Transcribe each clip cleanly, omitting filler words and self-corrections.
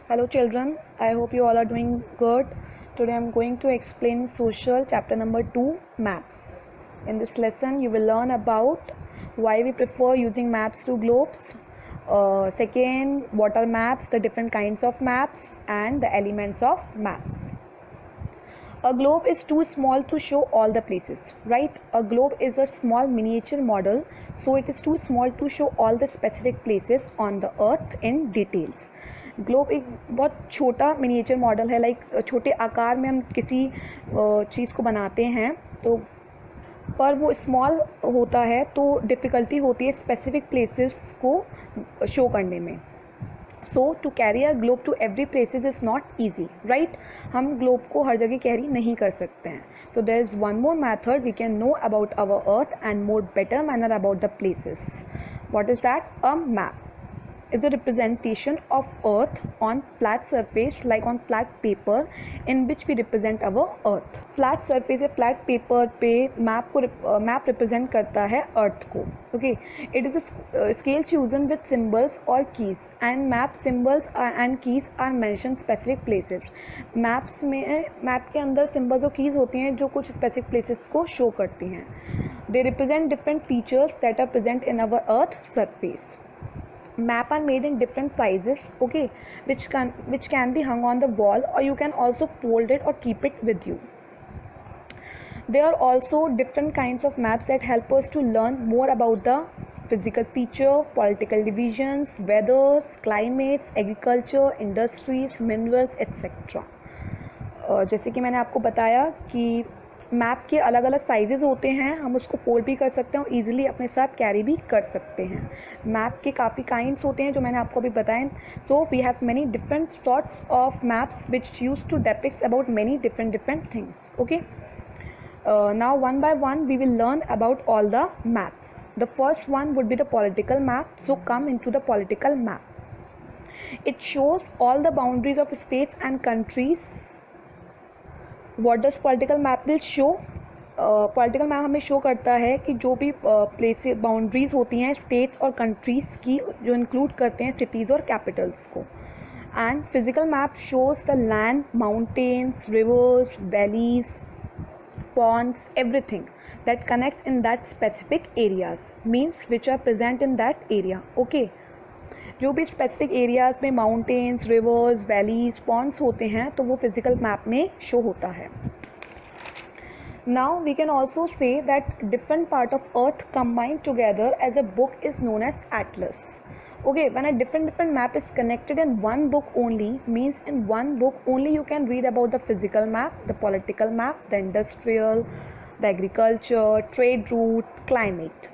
Hello children, I hope you all are doing good. Today I am going to explain social chapter number 2 maps. In this lesson you will learn about why we prefer using maps to globes. Second, what are maps, the different kinds of maps and the elements of maps. A globe is too small to show all the places, right? A globe is a small miniature model, so it is too small to show all the specific places on the earth in details. Globe एक बहुत छोटा miniature model है, like छोटे आकार में हम किसी चीज़ को बनाते हैं तो पर वो स्मॉल होता है तो डिफ़िकल्टी होती है स्पेसिफिक प्लेसेस को शो करने में. So to carry a globe to every places is not easy, right. हम ग्लोब को हर जगह कैरी नहीं कर सकते हैं. So there is one more method we can know about our earth and more better manner about the places. What is that? A map is a representation of earth on flat surface, like on flat paper, in which we represent our earth. flat surface या flat paper पे map represent करता है earth को. okay, it is a scale chosen with symbols or keys, and map symbols and keys are mentioned specific places. maps में map के अंदर symbols और keys होती हैं जो कुछ specific places को show करती हैं. they represent different features that are present in our earth surface. Map are made in different sizes, okay, which can be hung on the wall, or you can also fold it or keep it with you. There are also different kinds of maps that help us to learn more about the physical feature, political divisions, weathers, climates, agriculture, industries, minerals, etc. जैसे कि मैंने आपको बताया कि map के अलग अलग sizes होते हैं, हम उसको फोल्ड भी कर सकते हैं और ईजिली अपने साथ कैरी भी कर सकते हैं. मैप के काफ़ी काइंड्स होते हैं जो मैंने आपको अभी बताए. So we have many different sorts of maps which use to depict about many different things. Okay, now one by one we will learn about all the maps. The first one would be the political map. So come in to the political map. It shows all the boundaries of states and countries. What does political map will show? Political map हमें show करता है कि जो भी places boundaries होती हैं states और countries की, जो इंक्लूड करते हैं सिटीज़ और कैपिटल्स को. And physical map shows the land, mountains, reverse, valleys, ponds, everything that connects in that specific areas, means which are present in that area. okay, जो भी स्पेसिफिक एरियाज़ में mountains, reverse, valleys, Pond's होते हैं तो वो physical map में show होता है. Now we can also say that different part of earth combined together as a book is known as atlas. okay, when a different map is connected in one book only, means in one book only you can read about the physical map, the political map, the industrial, the agriculture, trade route, climate.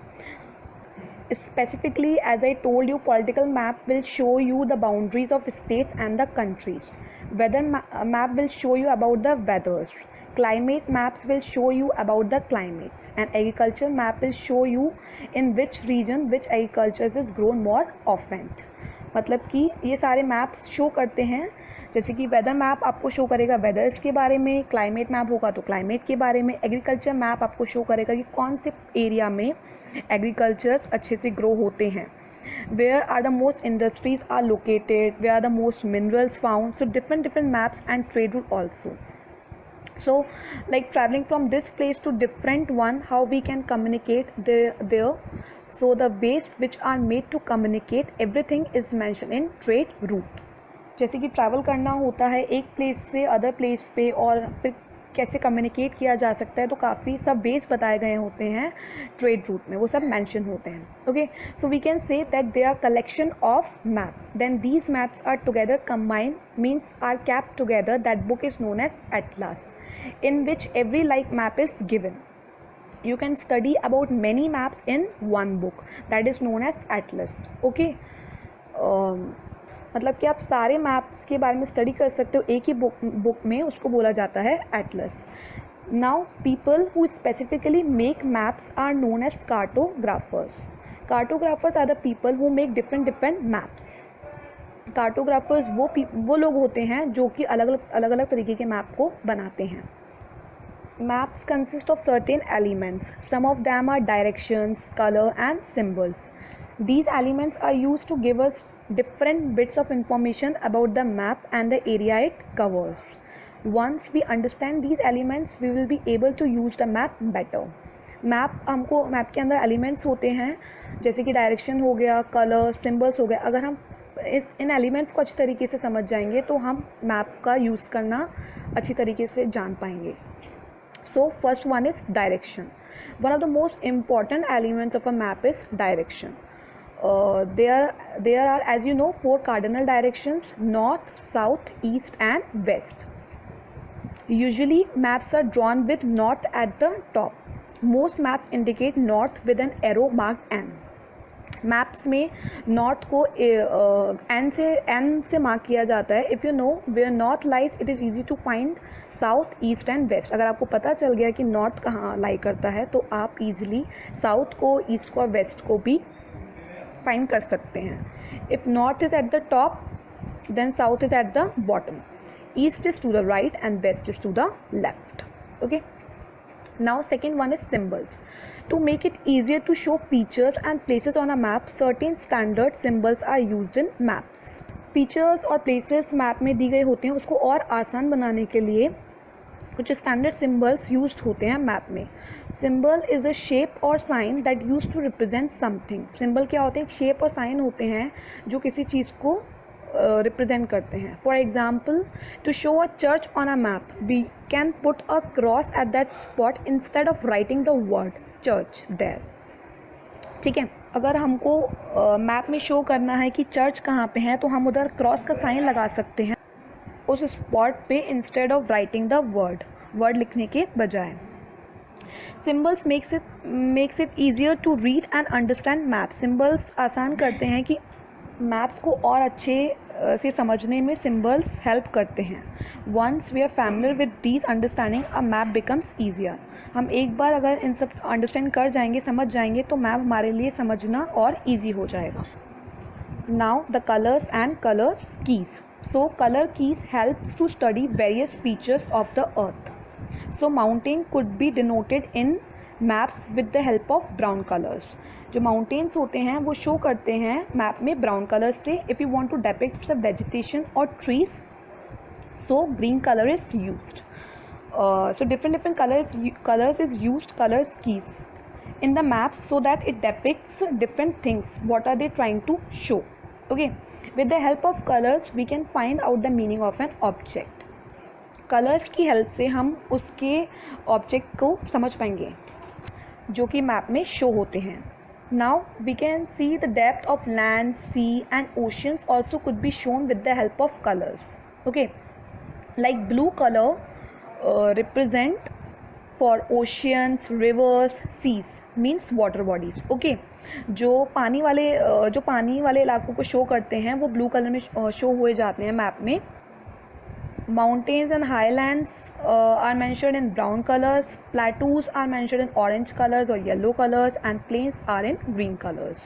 Specifically, as I told you, political map will show you the boundaries of states and the countries. Weather map will show you about the weathers. Climate maps will show you about the climates, and agriculture map will show you in which region which agriculture is grown more often. मतलब कि ये सारे maps show करते हैं. जैसे कि weather map आपको show करेगा वेदर्स के बारे में, क्लाइमेट मैप होगा तो क्लाइमेट के बारे में, एग्रीकल्चर मैप आपको शो करेगा कि कौन से एरिया में एग्रीकल्चर्स अच्छे से ग्रो होते हैं, where are the most industries are located, where are the most minerals found. So different maps and trade route also. So like traveling from this place to different one, how we can communicate there. So the ways which are made to communicate, everything is mentioned in trade route. जैसे कि travel करना होता है एक place से other place पे, और फिर कैसे कम्युनिकेट किया जा सकता है, तो काफ़ी सब वेज बताए गए होते हैं ट्रेड रूट में, वो सब मेंशन होते हैं. Okay, so we can say that they are collection of map. Then these maps are together combined, means are kept together. That book is known as atlas, in which every like map is given. You can study about many maps in one book, that is known as atlas. okay, मतलब कि आप सारे maps के बारे में study कर सकते हो एक ही बुक में, उसको बोला जाता है atlas. Now people who specifically make maps are known as cartographers. Cartographers are the people who make different maps. Cartographers वो लोग होते हैं जो कि अलग अलग तरीके के मैप को बनाते हैं. Maps consist of certain elements. Some of them are directions, colour and symbols. These elements are used to give us different bits of information about the map and the area it covers. Once we understand these elements, we will be able to use the map better. Map के अंदर elements होते हैं, जैसे कि direction हो गया, colour, symbols हो गया. अगर हम इन एलिमेंट्स को अच्छी तरीके से समझ जाएंगे तो हम मैप का यूज़ करना अच्छी तरीके से जान पाएंगे. So first one is direction. One of the most important elements of a map is direction. there are, as you know, 4 cardinal directions: north, south, east and west. Usually maps are drawn with north at the top. Most maps indicate north with an arrow marked N. Maps में north को N से mark किया जाता है. If you know where north lies, it is easy to find south, east and west. अगर आपको पता चल गया कि नॉर्थ कहाँ लाई करता है तो आप ईजिली साउथ को, ईस्ट को और वेस्ट को भी फाइंड कर सकते हैं. If north is at the top, then south is at the bottom, east is to the right and west is to the left. Okay. Now second one is symbols. To make it easier to show features and places on a map, certain standard symbols are used in maps. Features और places map में दी गए होते हैं, उसको और आसान बनाने के लिए कुछ standard symbols used होते हैं मैप में. Symbol is a shape or sign that used to represent something. Symbol क्या होते हैं? एक shape और sign होते हैं जो किसी चीज़ को रिप्रेजेंट करते हैं. For example, to show a church on a map, we can put a cross at that spot instead of writing the word church there. ठीक है. अगर हमको मैप में शो करना है कि चर्च कहाँ पे है, तो हम उधर क्रॉस का साइन लगा सकते हैं उस स्पॉट पे instead of writing the word लिखने के बजाय. Symbols makes it easier to read and understand map. Symbols आसान करते हैं कि मैप्स को और अच्छे से समझने में सिम्बल्स हेल्प करते हैं. Once we are familiar with these understanding, a map becomes easier. हम एक बार अगर इन सब अंडरस्टैंड कर जाएंगे, समझ जाएंगे, तो मैप हमारे लिए समझना और ईजी हो जाएगा. Now the colours and colour keys. So colour keys helps to study various features of the earth. So mountain could be denoted in maps with the help of brown colours. जो mountains होते हैं वो show करते हैं map में brown colour से. If you want to depict the vegetation और trees, so green colour is used. So different colors is used, colors keys in the maps, so that it depicts different things. What are they trying to show? Okay, with the help of colors we can find out the meaning of an object. Colors की help से हम उसके object को समझ पाएंगे जो कि map में शो होते हैं. Now we can see the depth of land, sea and oceans also could be shown with the help of colors. Okay, like blue color represent for oceans, rivers, seas, means water bodies. Okay, जो पानी वाले इलाकों को show करते हैं वो blue colour में show हुए जाते हैं मैप में. Mountains and highlands are mentioned in brown colors. Plateaus are mentioned in orange colors or yellow colors, and plains are in green colors.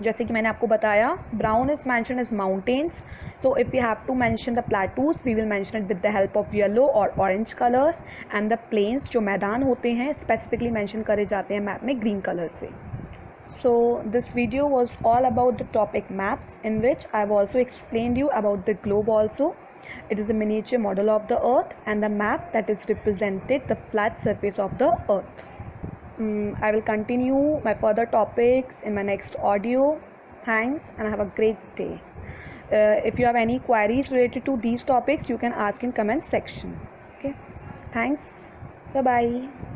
जैसे कि मैंने आपको बताया, brown is mentioned as mountains. So if we have to mention the plateaus, we will mention it with the help of yellow or orange colors, and the plains जो मैदान होते हैं specifically mention करे जाते हैं मैप में green color से. So this video was all about the topic maps, in which I have also explained you about the globe also. It is a miniature model of the earth, and the map that is represented the flat surface of the earth. I will continue my further topics in my next audio. Thanks and have a great day. If you have any queries related to these topics, you can ask in comment section. Okay, thanks. Bye bye.